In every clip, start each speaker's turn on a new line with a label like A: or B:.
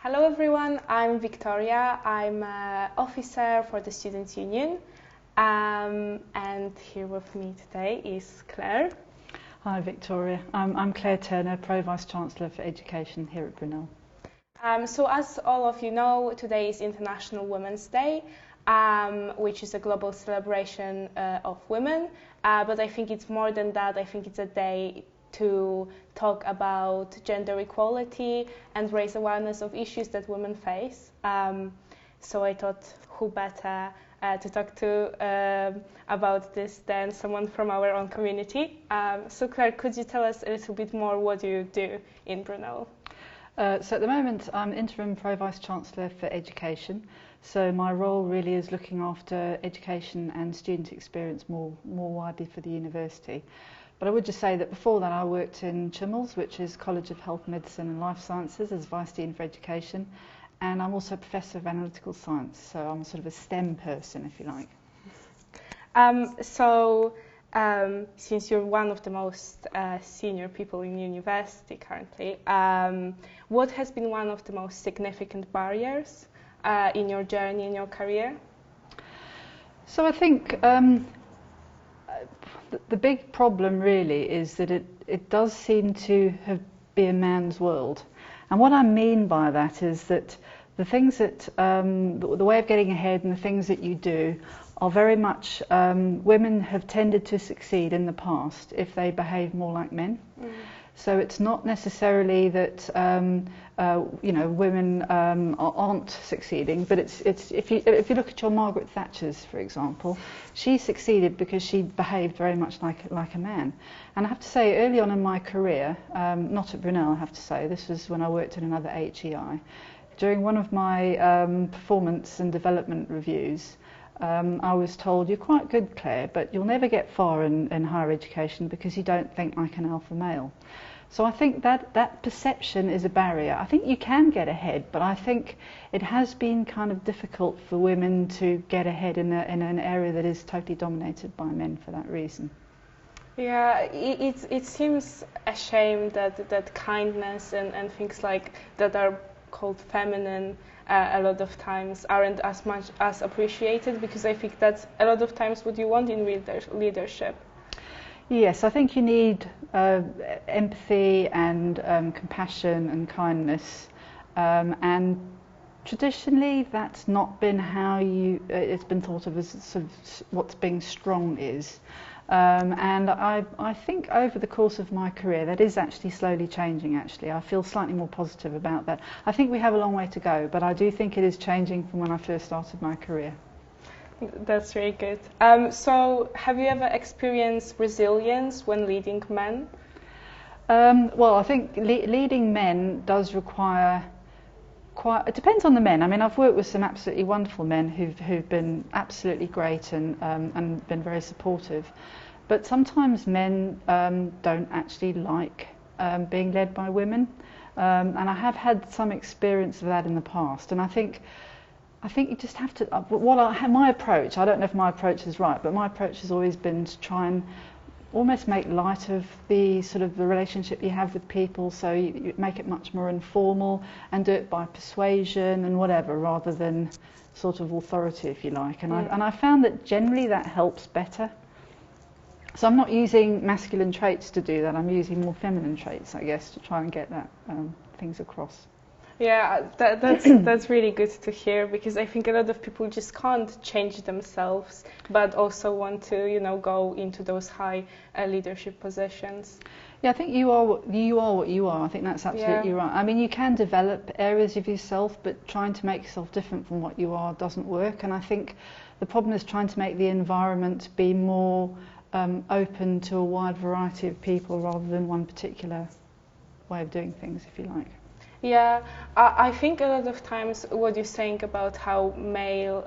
A: Hello everyone, I'm Victoria. I'm an officer for the Students' Union, and here with me today is Claire.
B: Hi Victoria, I'm Claire Turner, Pro Vice-Chancellor for Education here at Brunel.
A: So as all of you know, today is International Women's Day, which is a global celebration of women, but I think it's more than that. I think it's a day to talk about gender equality and raise awareness of issues that women face. So I thought, who better to talk to about this than someone from our own community. So Claire, could you tell us a little bit more what you do in Brunel?
B: So at the moment I'm Interim Pro Vice-Chancellor for Education, so my role really is looking after education and student experience more widely for the university. But I would just say that before that I worked in CHMLS, which is College of Health, Medicine and Life Sciences, as Vice-Dean for Education, and I'm also a Professor of Analytical Science, so I'm sort of a STEM person, if you like.
A: Since you're one of the most senior people in university currently, what has been one of the most significant barriers in your journey, in your career?
B: So I think the big problem really is that it does seem to be a man's world. And what I mean by that is that the things that, the way of getting ahead and the things that you do are very much, women have tended to succeed in the past if they behave more like men. Mm. So it's not necessarily that women aren't succeeding, but it's if you look at your Margaret Thatcher's, for example, she succeeded because she behaved very much like a man. And I have to say, early on in my career, not at Brunel, I have to say, this was when I worked in another HEI. During one of my performance and development reviews, I was told, "You're quite good, Claire, but you'll never get far in higher education because you don't think like an alpha male." So I think that perception is a barrier. I think you can get ahead, but I think it has been kind of difficult for women to get ahead in an area that is totally dominated by men for that reason.
A: Yeah, it seems a shame that kindness and things like that are called feminine a lot of times aren't as much as appreciated, because I think that's a lot of times what you want in leadership.
B: Yes, I think you need empathy and compassion and kindness, and traditionally that's not been how it's been thought of as sort of what being strong is. And I think over the course of my career that is actually slowly changing. Actually, I feel slightly more positive about that. I think we have a long way to go, but I do think it is changing from when I first started my career.
A: That's really good. So have you ever experienced resilience when leading men?
B: Well, I think leading men does require it depends on the men. I mean, I've worked with some absolutely wonderful men who've been absolutely great and been very supportive. But sometimes men don't actually like being led by women, and I have had some experience of that in the past. And I think you just have to. My approach, I don't know if my approach is right, but my approach has always been to try and almost make light of the relationship you have with people, so you make it much more informal and do it by persuasion and whatever, rather than sort of authority, if you like. And I found that generally that helps better. So I'm not using masculine traits to do that, I'm using more feminine traits, I guess, to try and get that things across.
A: Yeah, that's really good to hear, because I think a lot of people just can't change themselves, but also want to, go into those high leadership positions.
B: Yeah, I think you are what you are. I think that's absolutely right. I mean, you can develop areas of yourself, but trying to make yourself different from what you are doesn't work. And I think the problem is trying to make the environment be more open to a wide variety of people rather than one particular way of doing things, if you like.
A: Yeah, I think a lot of times what you're saying about how male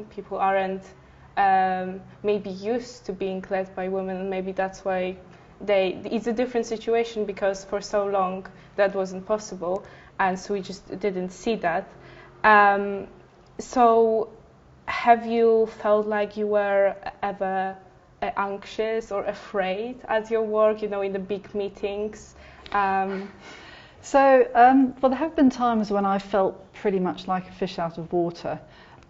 A: people aren't maybe used to being led by women, and maybe that's why it's a different situation, because for so long that wasn't possible, and so we just didn't see that. So have you felt like you were ever anxious or afraid at your work, in the big meetings?
B: So, well, there have been times when I felt pretty much like a fish out of water.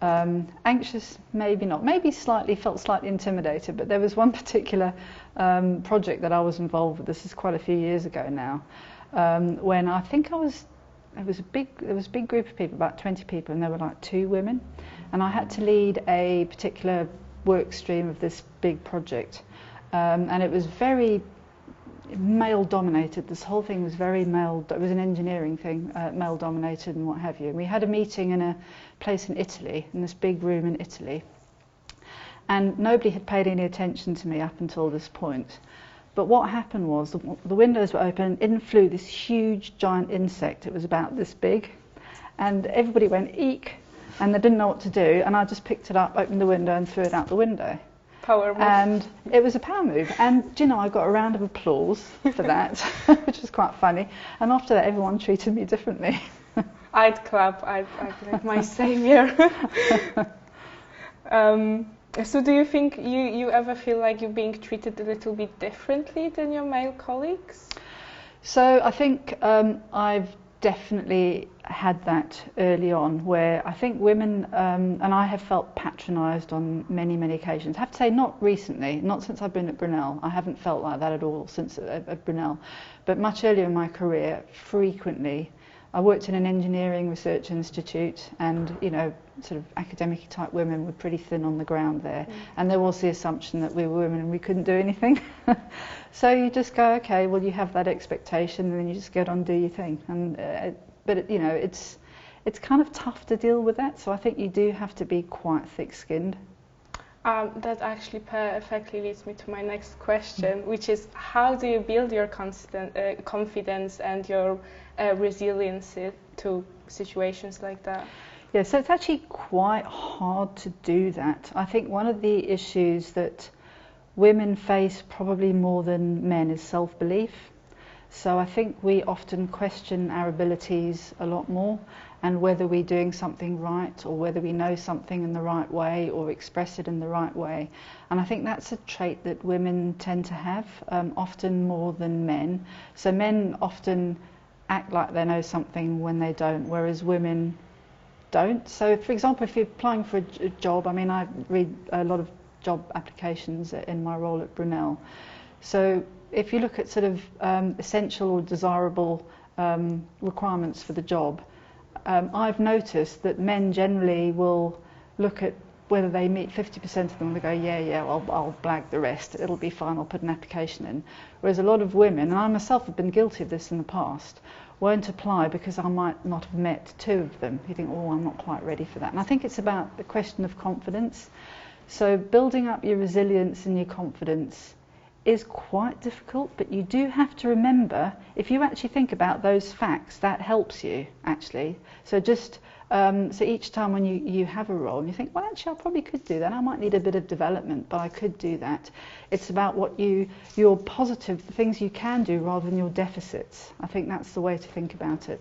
B: Anxious, maybe not. Maybe felt slightly intimidated. But there was one particular project that I was involved with. This is quite a few years ago now, when I think there was a big group of people, about 20 people, and there were like 2 women, and I had to lead a particular work stream of this big project, and it was very male dominated. This whole thing was very male. It was an engineering thing, male dominated and what have you. And we had a meeting in a place in Italy, in this big room in Italy, and nobody had paid any attention to me up until this point. But what happened was the windows were open and in flew this huge giant insect. It was about this big, and everybody went eek, and they didn't know what to do, and I just picked it up, opened the window and threw it out the window.
A: Power move.
B: And it was a power move, and do you know, I got a round of applause for that, which was quite funny. And after that, everyone treated me differently.
A: I'd clap. I'd like my saviour. So do you think you ever feel like you're being treated a little bit differently than your male colleagues? So
B: I think I've definitely had that early on, where I think women, and I have felt patronised on many, many occasions. I have to say, not recently, not since I've been at Brunel. I haven't felt like that at all since at Brunel. But much earlier in my career, frequently. I worked in an engineering research institute, and, you know, sort of academic type women were pretty thin on the ground there. And there was the assumption that we were women and we couldn't do anything. So you just go, okay, well, you have that expectation, and then you just get on and do your thing. And but you know, it's kind of tough to deal with that. So I think you do have to be quite thick-skinned. That actually perfectly leads me to my next question, which is, how do you build your confidence and your resilience to situations like that? Yeah, so it's actually quite hard to do that. I think one of the issues that women face probably more than men is self-belief. So I think we often question our abilities a lot more, and whether we're doing something right, or whether we know something in the right way, or express it in the right way. And I think that's a trait that women tend to have, often more than men. So men often act like they know something when they don't, whereas women don't. So for example, if you're applying for a job, I mean, I read a lot of job applications in my role at Brunel. So if you look at sort of essential or desirable requirements for the job, I've noticed that men generally will look at whether they meet 50% of them and they go, yeah, I'll blag the rest, it'll be fine, I'll put an application in. Whereas a lot of women, and I myself have been guilty of this in the past, won't apply because I might not have met 2 of them. You think, oh, I'm not quite ready for that. And I think it's about the question of confidence. So building up your resilience and your confidence is quite difficult, but you do have to remember, if you actually think about those facts, that helps you actually. So just so each time when you have a role and you think, well, actually I probably could do that, I might need a bit of development, but I could do that. It's about what your positive, the things you can do rather than your deficits. I think that's the way to think about it.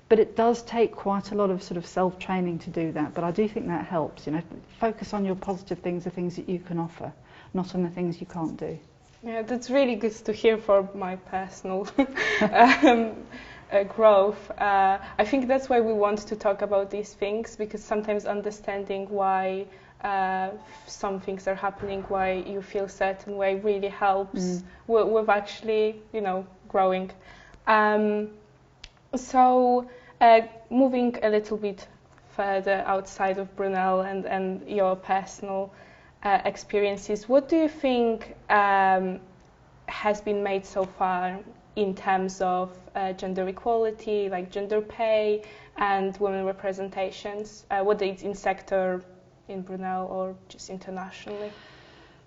B: But it does take quite a lot of sort of self-training to do that, but I do think that helps. You know, focus on your positive things, the things that you can offer, not on the things you can't do. Yeah, that's really good to hear for my personal growth. I think that's why we want to talk about these things, because sometimes understanding why some things are happening, why you feel a certain way, really helps with actually, you know, growing. So moving a little bit further outside of Brunel and your personal experiences, what do you think has been made so far in terms of gender equality, like gender pay and women representations, whether it's in sector in Brunel or just internationally?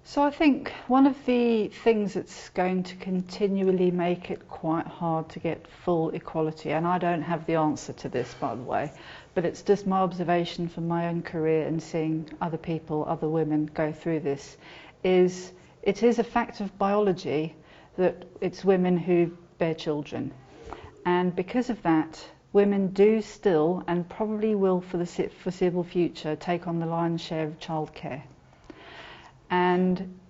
B: So I think one of the things that's going to continually make it quite hard to get full equality, and I don't have the answer to this, by the way, but it's just my observation from my own career and seeing other people, other women go through this, is it is a fact of biology that it's women who bear children. And because of that, women do still, and probably will for the foreseeable future, take on the lion's share of childcare. And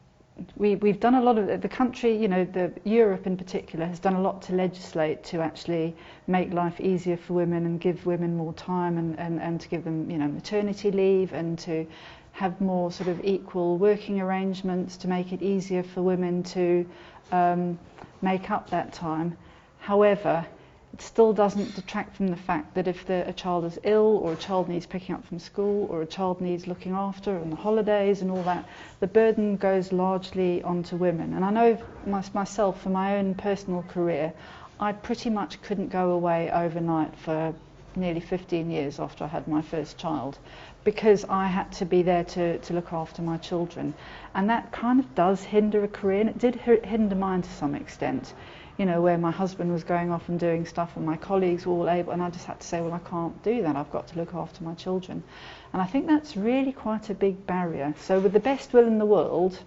B: we've done a lot of, the country, you know, Europe in particular has done a lot to legislate to actually make life easier for women and give women more time and to give them, you know, maternity leave and to have more sort of equal working arrangements to make it easier for women to make up that time. However, it still doesn't detract from the fact that if a child is ill, or a child needs picking up from school, or a child needs looking after on the holidays and all that, the burden goes largely onto women. And I know myself, for my own personal career, I pretty much couldn't go away overnight for nearly 15 years after I had my first child, because I had to be there to look after my children. And that kind of does hinder a career, and it did hinder mine to some extent. You know, where my husband was going off and doing stuff and my colleagues were all able, and I just had to say, well, I can't do that, I've got to look after my children. And I think that's really quite a big barrier. So with the best will in the world,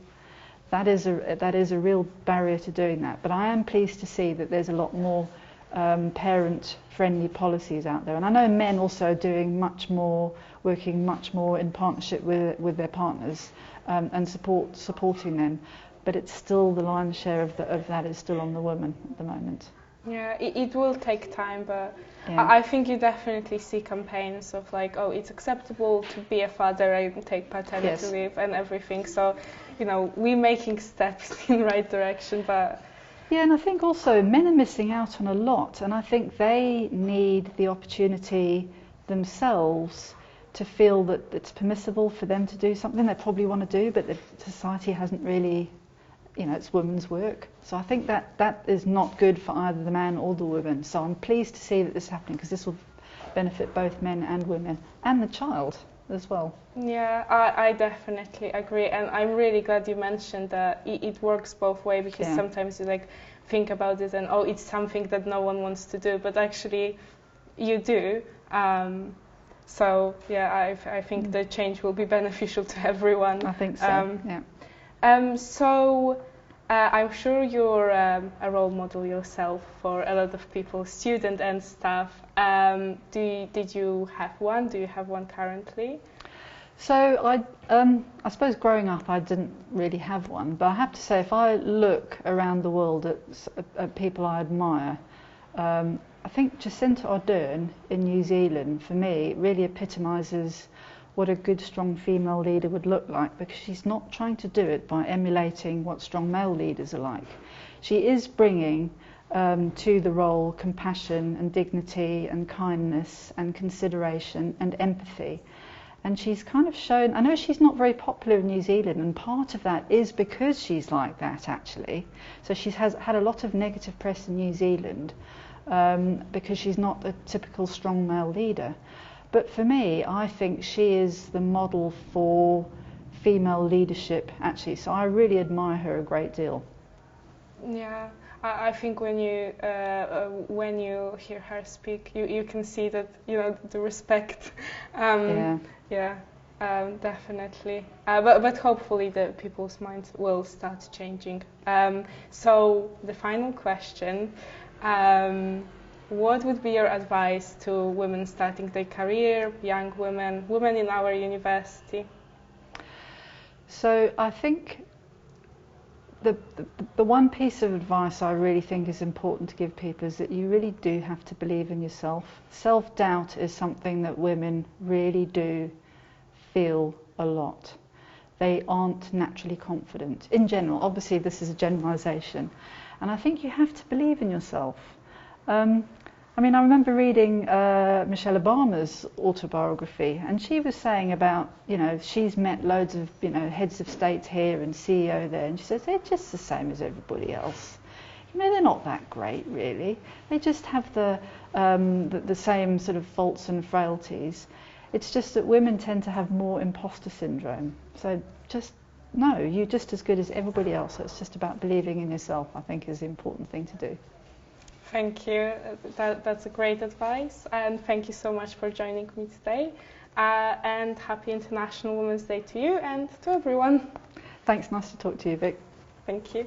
B: that is a real barrier to doing that. But I am pleased to see that there's a lot more parent-friendly policies out there. And I know men also are doing much more, working much more in partnership with their partners and supporting them. But it's still, the lion's share of that is still on the woman at the moment.
A: Yeah, it will take time, but
B: yeah.
A: I think you definitely see campaigns of like, oh, it's acceptable to be a father and take paternity
B: Yes.
A: leave and everything. So, you know, we're making steps in the right direction, but...
B: Yeah, and I think also men are missing out on a lot, and I think they need the opportunity themselves to feel that it's permissible for them to do something they probably want to do, but the society hasn't really... You know, it's women's work. So I think that is not good for either the man or the woman. So I'm pleased to see that this is happening, because this will benefit both men and women and the child as well.
A: Yeah, I definitely agree, and I'm really glad you mentioned that it works both ways, because
B: Yeah.
A: sometimes you like think about it and, oh, it's something that no one wants to do, but actually you do. So yeah, I think the change will be beneficial to everyone.
B: I think so, yeah.
A: So I'm sure you're a role model yourself for a lot of people, student and staff. Did you have one? Do you have one currently?
B: So I suppose growing up I didn't really have one, but I have to say, if I look around the world at people I admire, I think Jacinda Ardern in New Zealand, for me, really epitomises what a good, strong female leader would look like, because she's not trying to do it by emulating what strong male leaders are like. She is bringing to the role compassion and dignity and kindness and consideration and empathy. And she's kind of shown, I know she's not very popular in New Zealand, and part of that is because she's like that, actually. So she has had a lot of negative press in New Zealand because she's not a typical strong male leader. But for me, I think she is the model for female leadership, actually. So I really admire her a great deal.
A: Yeah, I think when you hear her speak, you can see that, you know, the respect. Yeah, definitely. But hopefully the people's minds will start changing. So the final question. What would be your advice to women starting their career, young women, women in our university?
B: So I think the one piece of advice I really think is important to give people is that you really do have to believe in yourself. Self-doubt is something that women really do feel a lot. They aren't naturally confident in general. Obviously this is a generalisation, and I think you have to believe in yourself. I mean, I remember reading Michelle Obama's autobiography, and she was saying about, you know, she's met loads of, you know, heads of state here and CEO there, and she says they're just the same as everybody else. You know, they're not that great, really. They just have the same sort of faults and frailties. It's just that women tend to have more imposter syndrome. So just, no, you're just as good as everybody else. So it's just about believing in yourself, I think, is the important thing to do.
A: Thank you. That's a great advice, and thank you so much for joining me today. And happy International Women's Day to you and to everyone.
B: Thanks, nice to talk to you, Vic.
A: Thank you.